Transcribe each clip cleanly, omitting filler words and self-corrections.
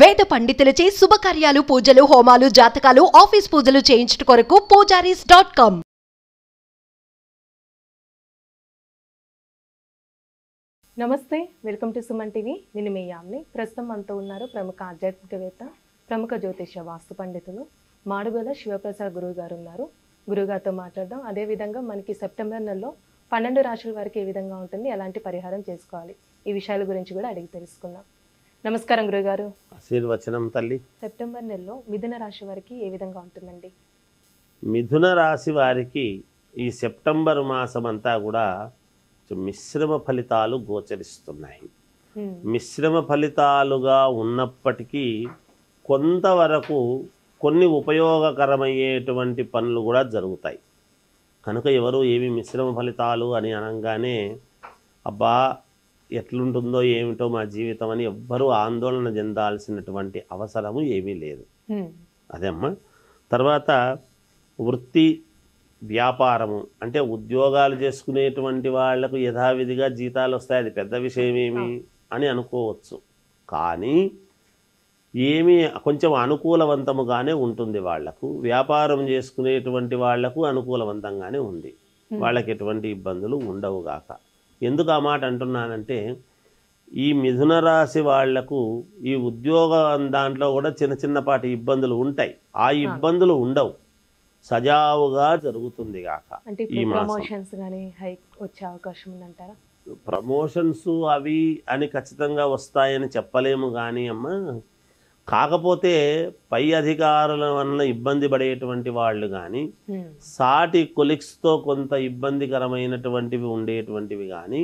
వేద పండితులచే శుభకార్యాలు పూజలు హోమాలు జాతకాలు ఆఫీస్ పూజలు చేయించుట కొరకు పూజారీస్.com. నమస్తే, వెల్కమ్ టు సుమన్ టీవీ. నేను మీ యామ్ని. ప్రస్తుతం మనతో ఉన్నారు ప్రముఖ ఆధ్యాత్మికవేత్త, ప్రముఖ జ్యోతిష్య వాస్తు పండితులు మాడుగుల శివప్రసాద్ గురువు గారు ఉన్నారు. గురుగారితో మాట్లాడదాం. అదేవిధంగా మనకి సెప్టెంబర్ నెలలో 12 రాశుల వారికి ఏ విధంగా ఉంటుంది, ఎలాంటి పరిహారం చేసుకోవాలి, ఈ విషయాల గురించి కూడా అడిగి తెలుసుకుందాం. నమస్కారం గురుగారు. ఆశీర్వచనం తల్లి. సెప్టెంబర్ నెలలో మిథున రాశి వారికి ఏ విధంగా ఉంటుందండి? మిథున రాశి వారికి ఈ సెప్టెంబర్ మాసం అంతా కూడా మిశ్రమ ఫలితాలు గోచరిస్తున్నాయి. మిశ్రమ ఫలితాలుగా ఉన్నప్పటికీ కొంతవరకు కొన్ని ఉపయోగకరమయ్యేటువంటి పనులు కూడా జరుగుతాయి. కనుక ఎవరు ఏమి మిశ్రమ ఫలితాలు అని అనగానే అబ్బా ఎట్లుంటుందో ఏమిటో మా జీవితం అని ఎవ్వరూ ఆందోళన చెందాల్సినటువంటి అవసరము ఏమీ లేదు. అదేమ్మా. తర్వాత వృత్తి వ్యాపారము అంటే ఉద్యోగాలు చేసుకునేటువంటి వాళ్లకు యథావిధిగా జీతాలు వస్తాయి, అది పెద్ద విషయం ఏమి అని అనుకోవచ్చు. కానీ ఏమీ కొంచెం అనుకూలవంతముగానే ఉంటుంది వాళ్లకు. వ్యాపారం చేసుకునేటువంటి వాళ్లకు అనుకూలవంతంగానే ఉంది, వాళ్ళకి ఎటువంటి ఇబ్బందులు ఉండవుగాక. ఎందుకు ఆ మాట అంటున్నానంటే ఈ మిథున రాశి వాళ్లకు ఈ ఉద్యోగం దాంట్లో కూడా చిన్న చిన్నపాటి ఇబ్బందులు ఉంటాయి. ఆ ఇబ్బందులు ఉండవు, సజావుగా జరుగుతుంది గాక. ఈ ప్రమోషన్స్ గాని హైక్ వచ్చే అవకాశం ఉందంటారా? ప్రమోషన్స్ అవి అని ఖచ్చితంగా వస్తాయని చెప్పలేము కానీ అమ్మ, కాకపోతే పై అధికారుల వలన ఇబ్బంది పడేటువంటి వాళ్ళు కానీ సాటి కొలిక్స్తో కొంత ఇబ్బందికరమైనటువంటివి ఉండేటువంటివి కానీ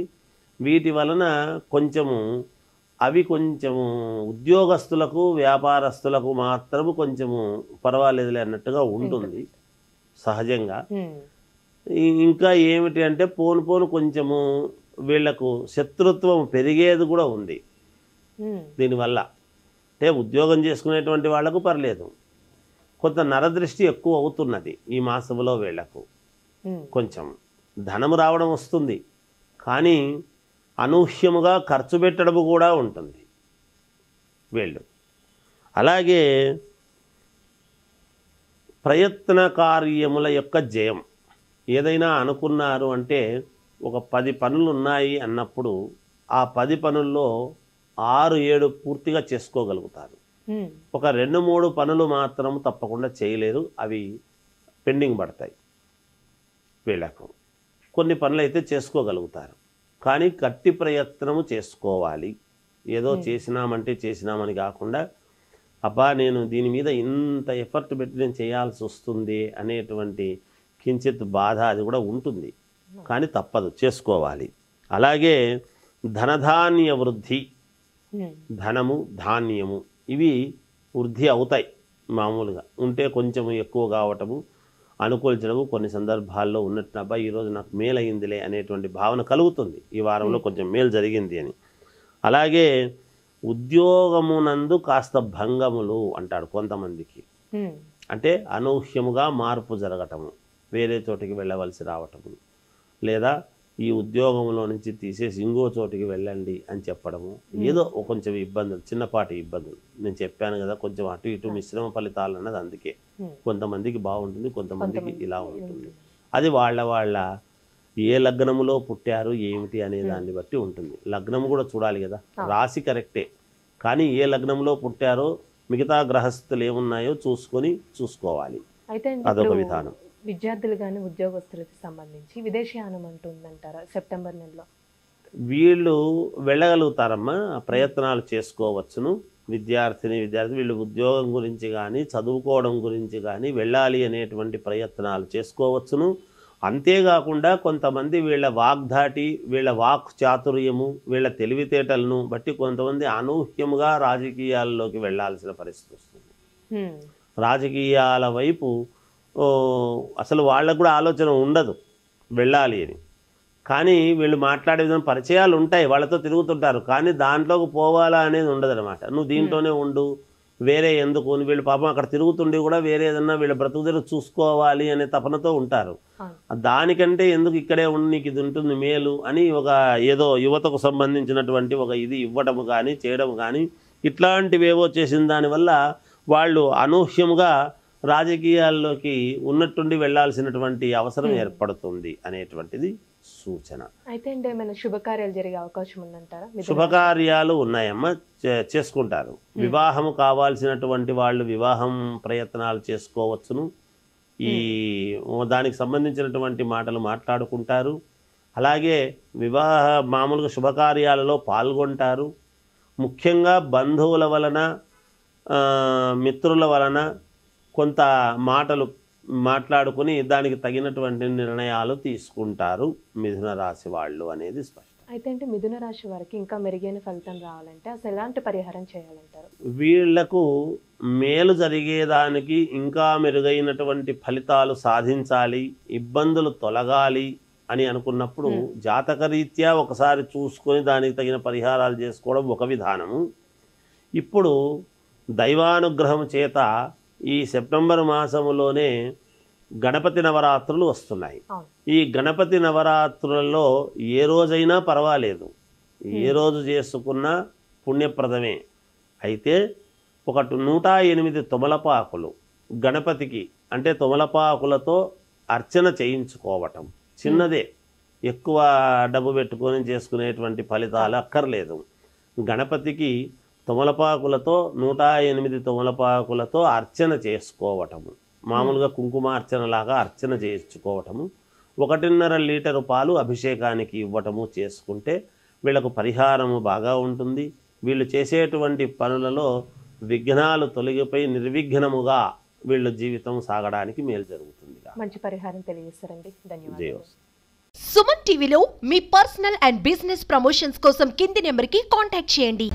వీటి వలన కొంచెము ఉద్యోగస్తులకు వ్యాపారస్తులకు మాత్రము కొంచెము పర్వాలేదులే అన్నట్టుగా ఉంటుంది సహజంగా. ఇంకా ఏమిటి అంటే పోను కొంచెము వీళ్లకు శత్రుత్వం పెరిగేది కూడా ఉంది దీనివల్ల. అంటే ఉద్యోగం చేసుకునేటువంటి వాళ్లకు పర్లేదు, కొంత నరదృష్టి ఎక్కువ అవుతున్నది ఈ మాసంలో. వీళ్లకు కొంచెం ధనము రావడం వస్తుంది, కానీ అనూహ్యముగా ఖర్చు పెట్టడం కూడా ఉంటుంది వీళ్ళు. అలాగే ప్రయత్న కార్యముల యొక్క జయం. ఏదైనా అనుకున్నారు అంటే ఒక 10 పనులు ఉన్నాయి అన్నప్పుడు ఆ 10 పనుల్లో 6-7 పూర్తిగా చేసుకోగలుగుతారు. ఒక 2-3 పనులు మాత్రం తప్పకుండా చేయలేరు, అవి పెండింగ్ పడతాయి వీళ్ళకు. కొన్ని పనులు అయితే చేసుకోగలుగుతారు, కానీ గట్టి ప్రయత్నము చేసుకోవాలి. ఏదో చేసినామంటే చేసినామని కాకుండా అబ్బా నేను దీని మీద ఇంత ఎఫర్ట్ పెట్టి నేను చేయాల్సి వస్తుంది అనేటువంటి కించిత్ బాధ అది కూడా ఉంటుంది, కానీ తప్పదు, చేసుకోవాలి. అలాగే ధనధాన్య వృద్ధి, ధనము ధాన్యము ఇవి వృద్ధి అవుతాయి. మామూలుగా ఉంటే కొంచెం ఎక్కువ కావటము, అనుకూలించడము, కొన్ని సందర్భాల్లో ఉన్నట్టు అబ్బాయి ఈరోజు నాకు మేలు అయిందిలే అనేటువంటి భావన కలుగుతుంది, ఈ వారంలో కొంచెం మేలు జరిగింది అని. అలాగే ఉద్యోగమునందు కాస్త భంగములు అంటాడు కొంతమందికి, అంటే అనూహ్యముగా మార్పు జరగటము, వేరే చోటికి వెళ్ళవలసి రావటము, లేదా ఈ ఉద్యోగంలో నుంచి తీసేసి ఇంకో చోటికి వెళ్ళండి అని చెప్పడము, ఏదో కొంచెం ఇబ్బందులు, చిన్నపాటి ఇబ్బందులు. నేను చెప్పాను కదా కొంచెం అటు ఇటు మిశ్రమ ఫలితాలు అన్నది. అందుకే కొంతమందికి బాగుంటుంది, కొంతమందికి ఇలా ఉంటుంది. అది వాళ్ళ ఏ లగ్నములో పుట్టారు ఏమిటి అనే దాన్ని బట్టి ఉంటుంది. లగ్నం కూడా చూడాలి కదా, రాశి కరెక్టే, కానీ ఏ లగ్నంలో పుట్టారో మిగతా గ్రహస్థులు ఏమున్నాయో చూసుకోవాలి. అదొక విధానం. విద్యార్థులు కానీ ఉద్యోగస్తులకు సంబంధించి విదేశీయానం అంటుందంటారా సెప్టెంబర్ నెలలో? వీళ్ళు వెళ్ళగలుగుతారమ్మా, ప్రయత్నాలు చేసుకోవచ్చును. విద్యార్థి వీళ్ళు ఉద్యోగం గురించి కానీ చదువుకోవడం గురించి కానీ వెళ్ళాలి అనేటువంటి ప్రయత్నాలు చేసుకోవచ్చును. అంతేకాకుండా కొంతమంది వీళ్ళ వాగ్ధాటి, వీళ్ళ వాక్ చాతుర్యము, వీళ్ళ తెలివితేటలను బట్టి కొంతమంది అనూహ్యముగా రాజకీయాల్లోకి వెళ్ళాల్సిన పరిస్థితి వస్తుంది. రాజకీయాల వైపు అసలు వాళ్ళకు కూడా ఆలోచన ఉండదు వెళ్ళాలి అని, కానీ వీళ్ళు మాట్లాడే విధంగా పరిచయాలు ఉంటాయి, వాళ్ళతో తిరుగుతుంటారు, కానీ దాంట్లోకి పోవాలా అనేది ఉండదు అనమాట. నువ్వు దీంట్లోనే ఉండు, వేరే ఎందుకు, వీళ్ళు పాపం అక్కడ తిరుగుతుండి కూడా వేరే ఏదన్నా వీళ్ళ బ్రతుకుదెరు చూసుకోవాలి అనే తపనతో ఉంటారు. దానికంటే ఎందుకు ఇక్కడే ఉండి నీకు ఇది ఉంటుంది మేలు అని ఒక ఏదో యువతకు సంబంధించినటువంటి ఒక ఇది ఇవ్వడం కానీ చేయడం కానీ ఇట్లాంటివేవో చేసిన దానివల్ల వాళ్ళు అనూహ్యముగా రాజకీయాల్లోకి ఉన్నట్టుండి వెళ్ళాల్సినటువంటి అవసరం ఏర్పడుతుంది అనేటువంటిది సూచన. అయితే అంటే ఏమైనా శుభకార్యాలు జరిగే అవకాశం ఉందంటారా? శుభకార్యాలు ఉన్నాయమ్మా, చేసుకుంటారు. వివాహము కావాల్సినటువంటి వాళ్ళు వివాహం ప్రయత్నాలు చేసుకోవచ్చును. ఈ దానికి సంబంధించినటువంటి మాటలు మాట్లాడుకుంటారు. అలాగే మామూలుగా శుభకార్యాలలో పాల్గొంటారు. ముఖ్యంగా బంధువుల వలన మిత్రుల వలన కొంత మాటలు మాట్లాడుకుని దానికి తగినటువంటి నిర్ణయాలు తీసుకుంటారు మిథున రాశి వాళ్ళు అనేది స్పష్టం. అయితే అంటే మిథున రాశి వారికి ఇంకా మెరుగైన ఫలితం రావాలంటే అసలు ఎలాంటి పరిహారం చేయాలంటారు? వీళ్లకు మేలు జరిగేదానికి ఇంకా మెరుగైనటువంటి ఫలితాలు సాధించాలి, ఇబ్బందులు తొలగాలి అని అనుకున్నప్పుడు జాతకరీత్యా ఒకసారి చూసుకొని దానికి తగిన పరిహారాలు చేసుకోవడం ఒక విధానము. ఇప్పుడు దైవానుగ్రహం చేత ఈ సెప్టెంబర్ మాసములోనే గణపతి నవరాత్రులు వస్తున్నాయి. ఈ గణపతి నవరాత్రులలో ఏ రోజైనా పర్వాలేదు, ఏ రోజు చేసుకున్నా పుణ్యప్రదమే. అయితే 108 తొమలపాకులు గణపతికి అంటే తొమలపాకులతో అర్చన చేయించుకోవటం చిన్నదే, ఎక్కువ డబ్బు పెట్టుకొని చేసుకునేటువంటి ఫలితాలు అక్కర్లేదు. గణపతికి తొమలపాకులతో 108 తొమలపాకులతో అర్చన చేసుకోవటము, మామూలుగా కుంకుమార్చనలాగా అర్చన చేయించుకోవటము, 1.5 లీటరు పాలు అభిషేకానికి ఇవ్వటము చేసుకుంటే వీళ్ళకు పరిహారము బాగా ఉంటుంది. వీళ్ళు చేసేటువంటి పనులలో విఘ్నాలు తొలగిపోయి నిర్విఘ్నముగా వీళ్ళ జీవితం సాగడానికి మేలు జరుగుతుంది. మంచి పరిహారం తెలియజేస్తారండి, ధన్యవాదాలు. సుమన్ టీవీలో మీ పర్సనల్ అండ్ బిజినెస్ ప్రమోషన్స్ కోసం కింది నెంబర్కి కాంటాక్ట్ చేయండి.